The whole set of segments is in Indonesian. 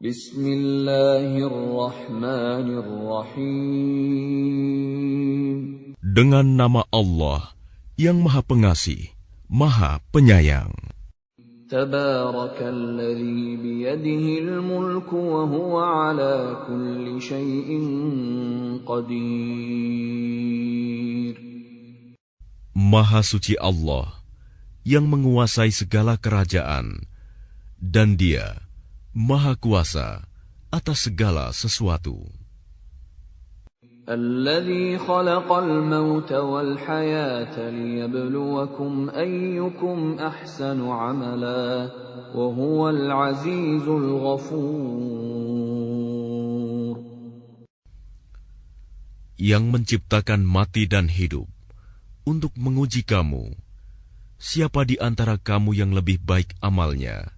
Bismillahirrahmanirrahim. Dengan nama Allah yang Maha Pengasih, Maha Penyayang. Tabarakalladzi biyadihil mulku wa huwa ala kulli syai'in qadir. Maha suci Allah yang menguasai segala kerajaan, dan Dia Maha Kuasa atas segala sesuatu. Alladzi khalaqal mauta wal hayata liyabluwakum ayyukum ahsanu amala wa huwal azizul ghafur. Yang menciptakan mati dan hidup untuk menguji kamu, siapa di antara kamu yang lebih baik amalnya,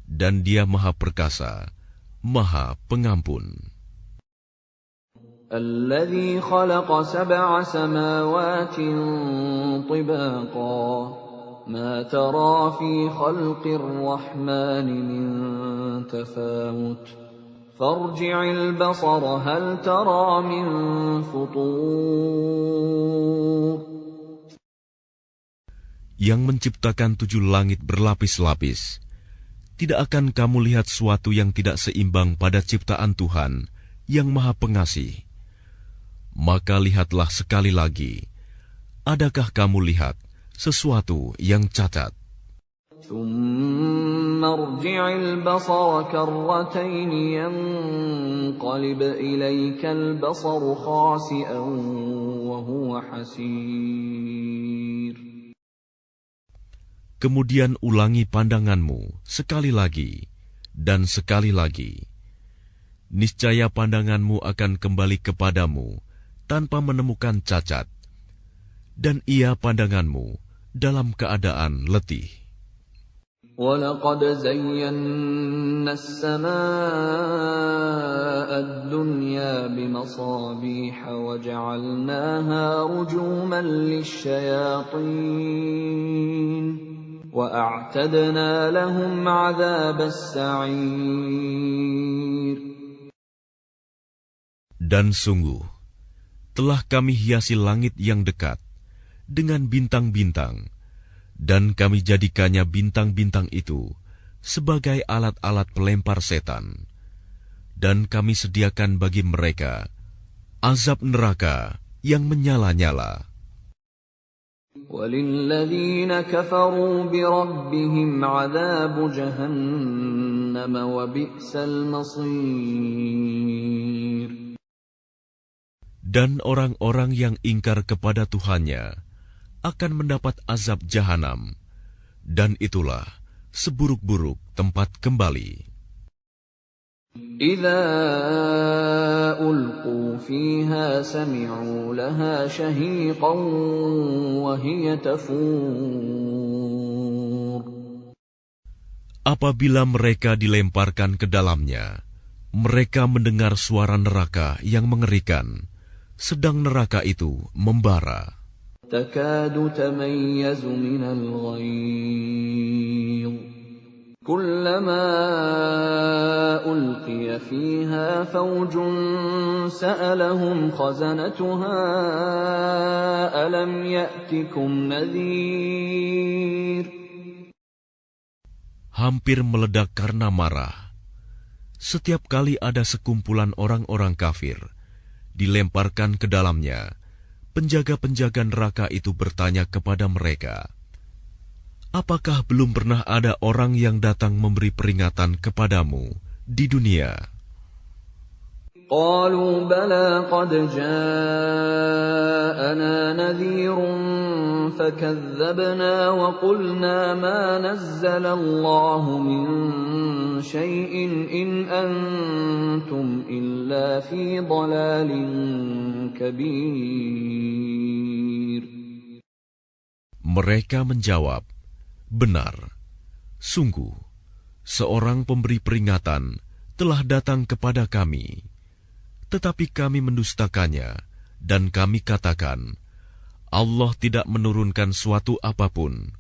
dan Dia Maha Perkasa, Maha Pengampun. الذي خلق 7 سماوات طباقا ما ترى في خلق الرحمن من تفاوت فارجع البصر هل ترى من فطور. Yang menciptakan 7 langit berlapis-lapis, tidak akan kamu lihat suatu yang tidak seimbang pada ciptaan Tuhan yang Maha Pengasih. Maka lihatlah sekali lagi, adakah kamu lihat sesuatu yang cacat? ثم ارجع البصر كرتين ينقلب إليك البصر خاسئا وهو حسير. Kemudian ulangi pandanganmu sekali lagi dan sekali lagi. Niscaya pandanganmu akan kembali kepadamu tanpa menemukan cacat, dan ia pandanganmu dalam keadaan letih. وَلَقَدْ زَيَّنَّا السَّمَاءَ الدُّنْيَا بِمَصَابِيحَ وَجَعَلْنَاهَا رُجُومًا لِلشَّيَاطِينِ وَأَعْتَدْنَا لَهُمْ عَذَابَ السَّعِيرِ. Dan sungguh, telah kami hiasi langit yang dekat dengan bintang-bintang, dan kami jadikannya bintang-bintang itu sebagai alat-alat pelempar setan. Dan kami sediakan bagi mereka azab neraka yang menyala-nyala. وَلِلَّذِينَ كَفَرُوا بِرَبِّهِمْ عَذَابُ جَهَنَّمَ وَبِئْسَ الْمَصِيرُ. Dan orang-orang yang ingkar kepada Tuhannya akan mendapat azab jahanam, dan itulah seburuk-buruk tempat kembali. إِذَا أُلْقُوا فِيهَا سَمِعُوا لَهَا شَهِيقًا وَهِيَ تَفُورُ. Apabila mereka dilemparkan ke dalamnya, mereka mendengar suara neraka yang mengerikan, sedang neraka itu membara. تَكَادُ تَمَيَّزُ مِنَ الْغَيْظِ كُلَّمَا أُلْقِيَ فِيهَا فَوْجٌ سَأَلَهُمْ خَزَنَتُهَا أَلَمْ يَأْتِكُمْ نَذِيرٌ. Hampir meledak karena marah. Setiap kali ada sekumpulan orang-orang kafir dilemparkan ke dalamnya, penjaga-penjaga neraka itu bertanya kepada mereka, apakah belum pernah ada orang yang datang memberi peringatan kepadamu di dunia? قالوا بلى قد جاءنا نذير فكذبنا وقلنا ما نزل الله من شيء إن أنتم إلا في ضلال كبير. Mereka menjawab, benar, sungguh, seorang pemberi peringatan telah datang kepada kami. Tetapi kami mendustakannya, dan kami katakan, Allah tidak menurunkan suatu apapun.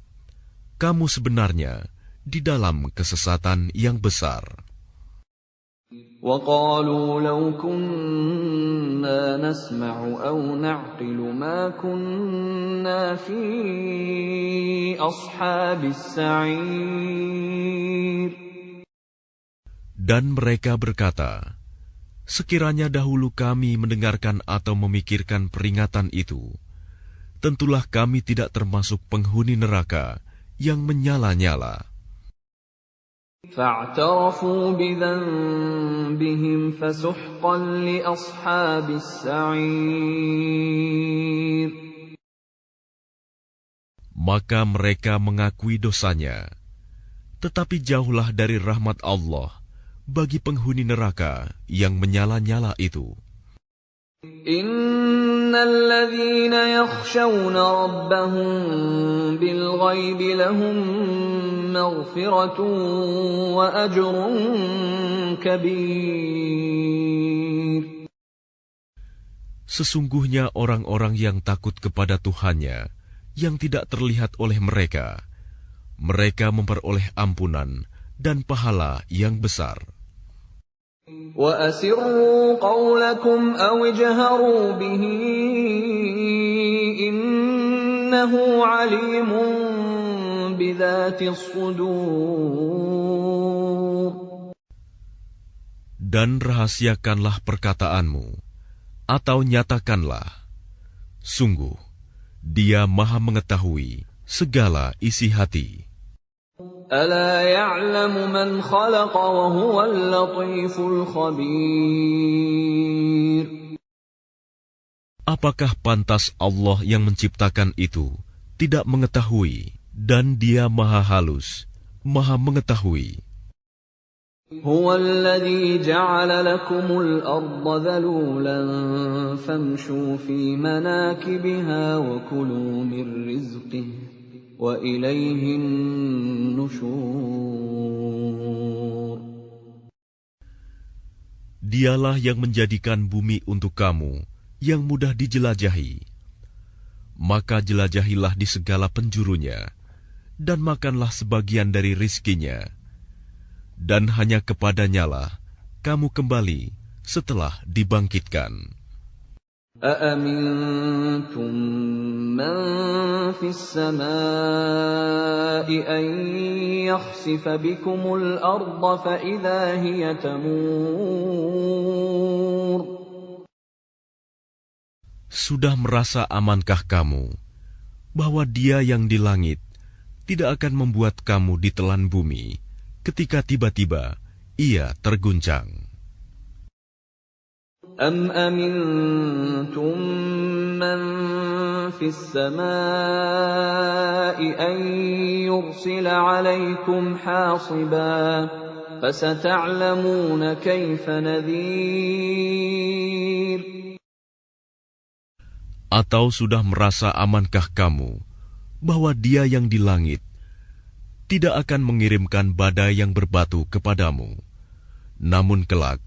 Kamu sebenarnya di dalam kesesatan yang besar. وَقَالُوا لَوْ كُنَّا نَسْمَعُ أَوْ نَعْقِلُ مَا كُنَّا فِي أَصْحَابِ السَّعِيرِ. Dan mereka berkata, sekiranya dahulu kami mendengarkan atau memikirkan peringatan itu, tentulah kami tidak termasuk penghuni neraka yang menyala-nyala. فَاعْتَرَفُوا بِذَنبِهِمْ فَسُحْقًا لِأَصْحَابِ السَّعِيرِ. Maka mereka mengakui dosanya, tetapi jauhlah dari rahmat Allah bagi penghuni neraka yang menyala-nyala itu. إِنَّ الَّذِينَ يَخْشَوْنَ رَبَّهُم بِالْغَيْبِ لَهُم مَّغْفِرَةٌ وَأَجْرٌ كَبِيرٌ. Sesungguhnya orang-orang yang takut kepada Tuhannya yang tidak terlihat oleh mereka, mereka memperoleh ampunan dan pahala yang besar. وَأَسِرُّوا قَوْلَكُمْ أَوِ اجْهَرُوا بِهِ إِنَّهُ عَلِيمٌ بِذَاتِ الصُّدُورِ. Dan rahasiakanlah perkataanmu, atau nyatakanlah, sungguh, Dia Maha mengetahui segala isi hati. أَلَا يَعْلَمُ مَنْ خَلَقَ وَهُوَ اللَّطِيفُ الْخَبِيرُ. Apakah pantas Allah yang menciptakan itu tidak mengetahui, dan Dia Maha halus, Maha mengetahui. هُوَ الَّذِي جَعَلَ لَكُمُ الْأَرْضَ ذَلُولًا فَامْشُوا فِي مَنَاكِبِهَا وَكُلُوا مِنْ رِزْقِهِ وَإِلَيْهِ النُّشُورُ. Dialah yang menjadikan bumi untuk kamu yang mudah dijelajahi. Maka jelajahilah di segala penjurunya, dan makanlah sebagian dari rizkinya. Dan hanya kepadanyalah kamu kembali setelah dibangkitkan. أَأَمِنْتُمْ مَنْ فِي السَّمَاءِ أَنْ يَخْسِفَ بِكُمُ الْأَرْضَ فَإِذَا هِيَ تَمُورُ. Sudah merasa amankah kamu bahwa Dia yang di langit tidak akan membuat kamu ditelan bumi ketika tiba-tiba Ia terguncang? أَمْ أَمِنْتُمْ مَنْ فِي السَّمَاءِ أَنْ يُرْسِلَ عَلَيْكُمْ حَاصِبًا فَسَتَعْلَمُونَ كَيْفَ نَذِيرٌ. Atau sudah merasa amankah kamu bahwa Dia yang di langit tidak akan mengirimkan badai yang berbatu kepadamu, namun kelak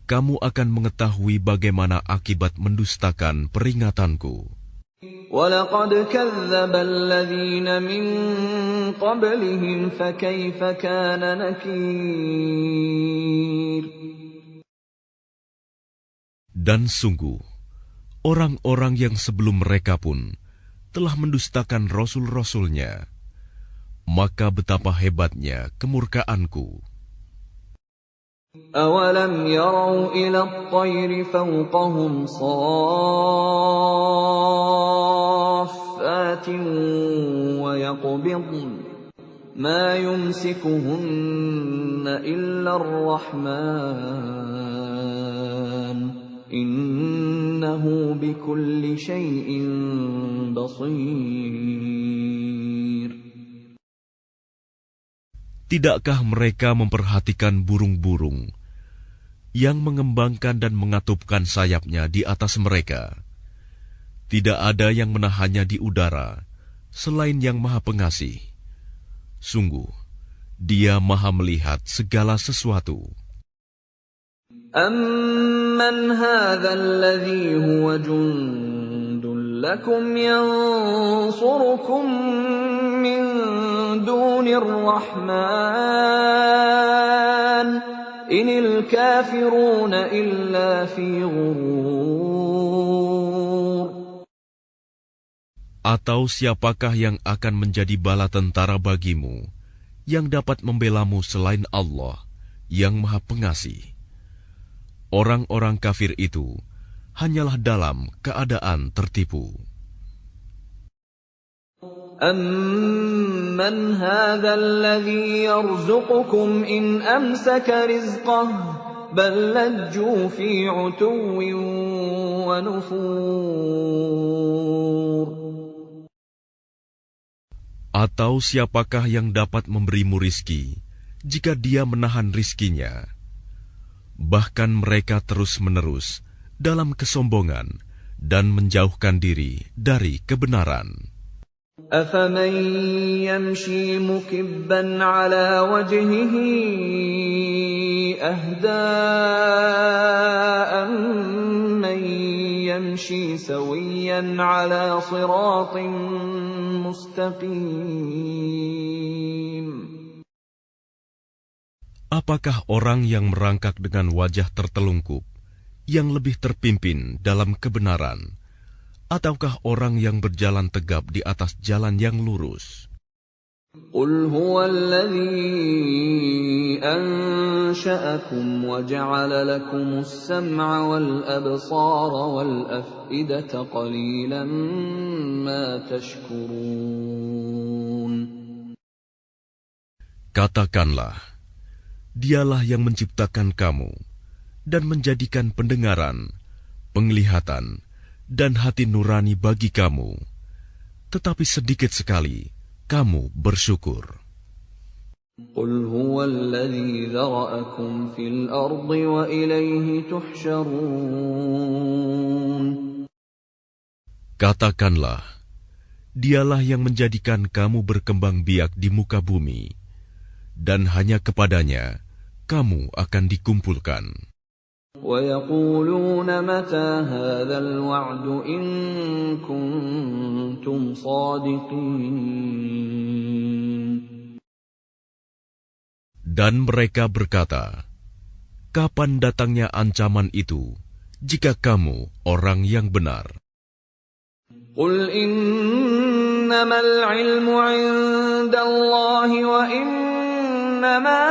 kamu akan mengetahui bagaimana akibat mendustakan peringatanku. وَلَقَدْ كَذَّبَ الَّذِينَ مِن قَبْلِهِمْ فَكَيْفَ كَانَ نَكِيرِ. Dan sungguh, orang-orang yang sebelum mereka pun telah mendustakan rasul-rasulnya, maka betapa hebatnya kemurkaanku. أَوَلَمْ يَرَوْا إِلَى الطَّيْرِ فَوْقَهُمْ صَافَّاتٍ وَيَقْبِضْنَ مَا يُمْسِكُهُنَّ إِلَّا الرَّحْمَنُ إِنَّهُ بِكُلِّ شَيْءٍ بَصِيرٌ. Tidakkah mereka memperhatikan burung-burung yang mengembangkan dan mengatupkan sayapnya di atas mereka? Tidak ada yang menahannya di udara selain Yang Maha Pengasih. Sungguh, Dia Maha melihat segala sesuatu. أَمَّنْ هَذَا الَّذِي هُوَ جُندٌ لَكُمْ يَنصُرُكُم مِّن دُونِ الرَّحْمَنِ inil kafiruna illa fi ghurur. Atau siapakah yang akan menjadi bala tentara bagimu, yang dapat membelamu selain Allah, yang Maha Pengasih? Orang-orang kafir itu hanyalah dalam keadaan tertipu. Amman hadha alladhi yarzuqukum in amsaka rizqah bal lajju fi 'utuwwin wa nufur. Atau siapakah yang dapat memberimu rizki jika dia menahan rizkinya? Bahkan mereka terus-menerus dalam kesombongan dan menjauhkan diri dari kebenaran. أَفَمَن يَمْشِي مُكِبًّا عَلَى وَجْهِهِ أَهْدَىٰ أَمَّن يَمْشِي سَوِيًّا عَلَى صِرَاطٍ مُّسْتَقِيمٍ. Apakah orang yang merangkak dengan wajah tertelungkup yang lebih terpimpin dalam kebenaran, ataukah orang yang berjalan tegap di atas jalan yang lurus? قُلْ هُوَ الَّذِي أَنشَأَكُمْ وَجَعَلَ لَكُمُ السَّمْعَ وَالْأَبْصَارَ وَالْأَفْئِدَةَ قَلِيلًا مَا تَشْكُرُونَ. Katakanlah, Dialah yang menciptakan kamu dan menjadikan pendengaran, penglihatan, dan hati nurani bagi kamu, tetapi sedikit sekali kamu bersyukur. قُلْ هُوَ الَّذِي ذَرَأَكُمْ فِي الْأَرْضِ وَإِلَيْهِ تُحْشَرُونَ. Katakanlah, Dialah yang menjadikan kamu berkembang biak di muka bumi, dan hanya kepadanya kamu akan dikumpulkan. وَيَقُولُونَ مَتَى هَذَا الْوَعْدُ إِن كُنتُمْ صَادِقِينَ. Dan mereka berkata, kapan datangnya ancaman itu, jika kamu orang yang benar? قُلْ إِنَّمَا الْعِلْمُ عِندَ اللَّهِ وَإِنَّمَا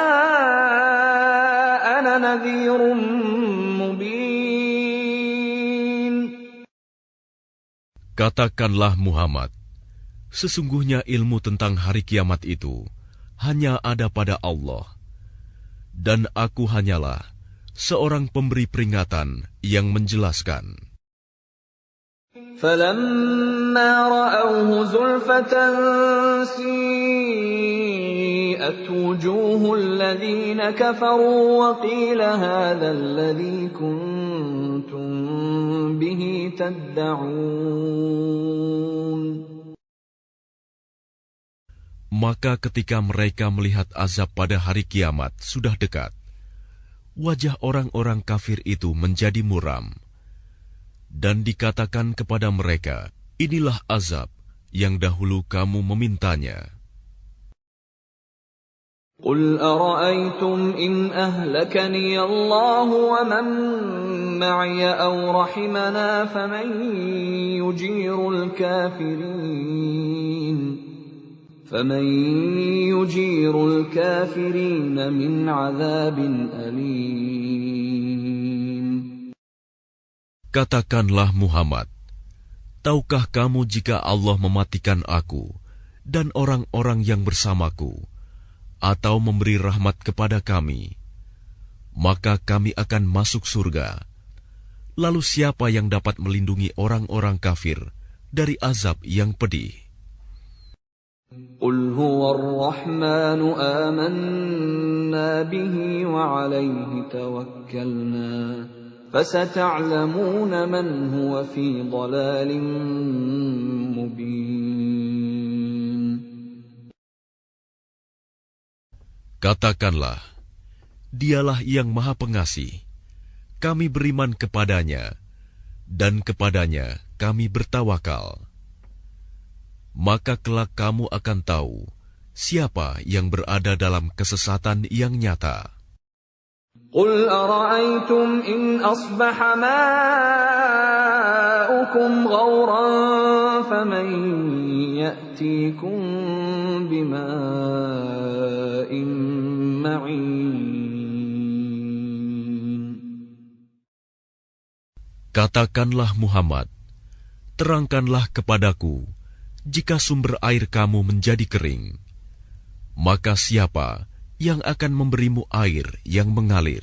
أَنَا نَذِيرٌ مُبِينٌ. Katakanlah Muhammad, sesungguhnya ilmu tentang hari kiamat itu hanya ada pada Allah, dan aku hanyalah seorang pemberi peringatan yang menjelaskan. فَلَمَّا رَأَوْهُ زُلْفَةً سِيئَتْ وُجُوهُ الَّذِينَ كَفَرُوا وَقِيلَ هَذَا الَّذِي كُنتُم بِهِ تَدَّعُونَ. Maka ketika mereka melihat azab pada hari kiamat sudah dekat, wajah orang-orang kafir itu menjadi muram, dan dikatakan kepada mereka, inilah azab yang dahulu kamu memintanya. قُلْ أَرَأَيْتُمْ إِنْ أَهْلَكَنِيَ اللَّهُ وَمَن مَّعِيَ أَوْ رَحِمَنَا فَمَن يُجِيرُ الْكَافِرِينَ مِنْ عَذَابٍ أَلِيمٍ. Katakanlah Muhammad, tahukah kamu jika Allah mematikan aku dan orang-orang yang bersamaku, atau memberi rahmat kepada kami, maka kami akan masuk surga. Lalu siapa yang dapat melindungi orang-orang kafir dari azab yang pedih? قُلْ هُوَ الرَّحْمَنُ آمَنَّا بِهِ وَعَلَيْهِ تَوَكَّلْنَا فَسَتَعْلَمُونَ مَنْ هُوَ فِي ضَلَالٍ مُبِينٍ. Katakanlah, Dialah yang Maha Pengasih. Kami beriman kepadanya, dan kepadanya kami bertawakal. Maka kelak kamu akan tahu siapa yang berada dalam kesesatan yang nyata. قُلْ أَرَأَيْتُمْ إِنْ أَصْبَحَ مَاؤُكُمْ غَوْرًا فَمَنْ يَأْتِيكُمْ بِمَاءٍ مَّعِينٍ. Katakanlah Muhammad, terangkanlah kepadaku, jika sumber air kamu menjadi kering, maka siapa yang akan memberimu air yang mengalir?